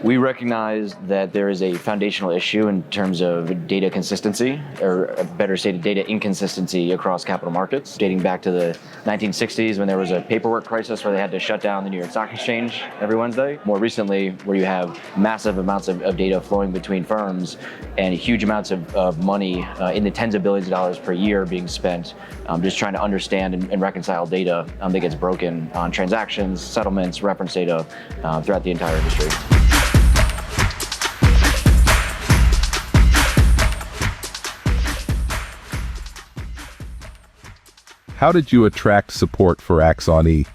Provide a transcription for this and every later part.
We recognize that there is a foundational issue in terms of data consistency, or better stated, data inconsistency across capital markets, dating back to the 1960s when there was a paperwork crisis where they had to shut down the New York Stock Exchange every Wednesday. More recently, where you have massive amounts of data flowing between firms and huge amounts of money in the tens of billions of dollars per year being spent just trying to understand and reconcile data that gets broken on transactions, settlements, reference data throughout the entire industry. How did you attract support for Axoni?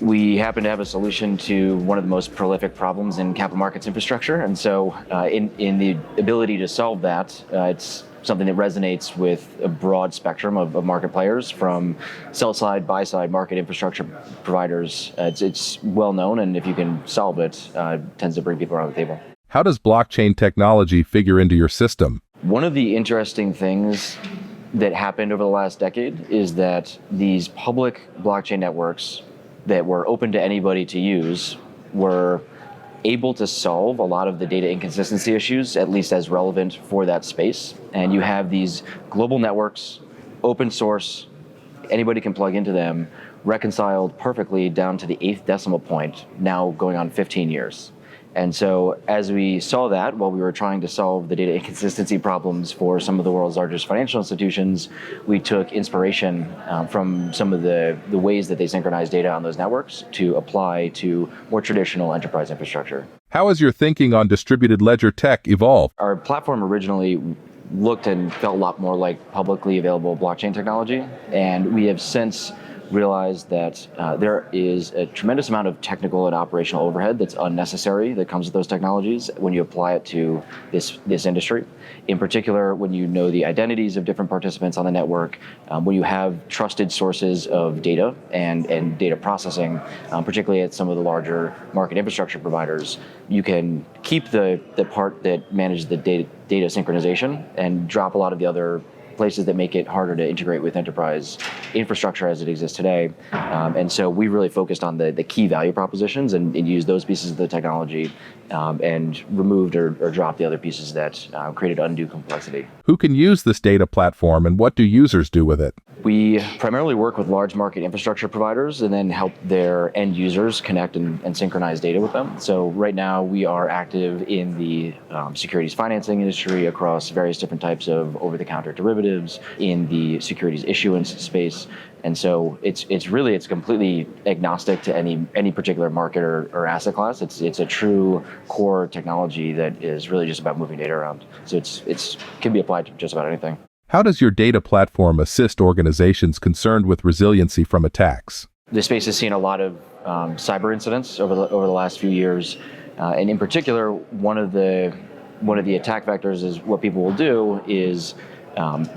We happen to have a solution to one of the most prolific problems in capital markets infrastructure. And so in the ability to solve that, it's something that resonates with a broad spectrum of market players, from sell-side, buy-side market infrastructure providers. It's well known, and if you can solve it, it tends to bring people around the table. How does blockchain technology figure into your system? One of the interesting things that happened over the last decade is that these public blockchain networks that were open to anybody to use were able to solve a lot of the data inconsistency issues, at least as relevant for that space. And you have these global networks, open source, anybody can plug into them, reconciled perfectly down to the 8th decimal point, now going on 15 years. And so as we saw that, while we were trying to solve the data inconsistency problems for some of the world's largest financial institutions, we took inspiration from some of the ways that they synchronize data on those networks to apply to more traditional enterprise infrastructure. How has your thinking on distributed ledger tech evolved? Our platform originally looked and felt a lot more like publicly available blockchain technology, and we have since realized that there is a tremendous amount of technical and operational overhead that's unnecessary that comes with those technologies when you apply it to this industry. In particular, when you know the identities of different participants on the network, when you have trusted sources of data and data processing, particularly at some of the larger market infrastructure providers, you can keep the part that manages the data synchronization and drop a lot of the other places that make it harder to integrate with enterprise infrastructure as it exists today. And so we really focused on the key value propositions and used those pieces of the technology and removed or dropped the other pieces that created undue complexity. Who can use this data platform, and what do users do with it? We primarily work with large market infrastructure providers and then help their end users connect and synchronize data with them. So right now we are active in the securities financing industry across various different types of over-the-counter derivatives, in the securities issuance space. And so it's completely agnostic to any particular market or asset class. It's a true core technology that is really just about moving data around. So it can be applied to just about anything. How does your data platform assist organizations concerned with resiliency from attacks? The space has seen a lot of cyber incidents over the last few years, and in particular, one of the attack vectors is what people will do is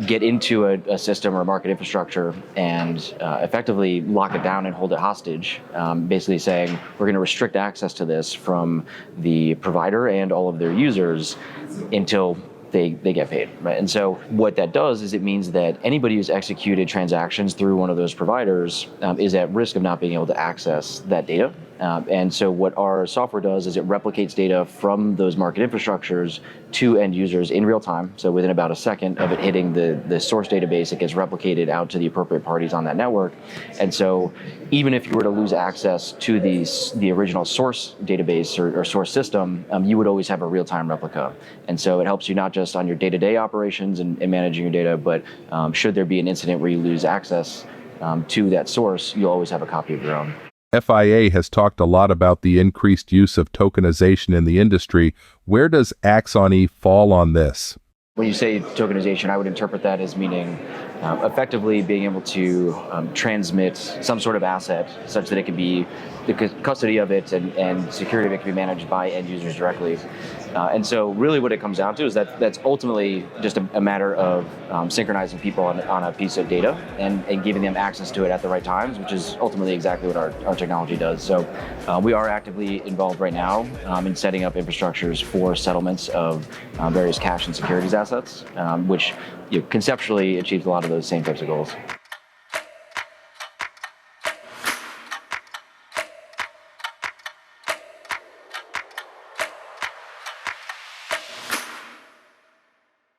get into a system or a market infrastructure and effectively lock it down and hold it hostage, basically saying we're going to restrict access to this from the provider and all of their users until they get paid, right? And so what that does is it means that anybody who's executed transactions through one of those providers is at risk of not being able to access that data. And so what our software does is it replicates data from those market infrastructures to end users in real time. So within about a second of it hitting the source database, it gets replicated out to the appropriate parties on that network. And so even if you were to lose access to the original source database or source system, you would always have a real-time replica. And so it helps you not just on your day-to-day operations and managing your data, but should there be an incident where you lose access to that source, you'll always have a copy of your own. FIA has talked a lot about the increased use of tokenization in the industry. Where does Axoni fall on this? When you say tokenization, I would interpret that as meaning effectively being able to transmit some sort of asset such that it can be, the custody of it and security of it can be managed by end users directly. And so really what it comes down to is that that's ultimately just a matter of synchronizing people on a piece of data and giving them access to it at the right times, which is ultimately exactly what our technology does. So we are actively involved right now in setting up infrastructures for settlements of various cash and securities assets, which conceptually achieves a lot of those same types of goals.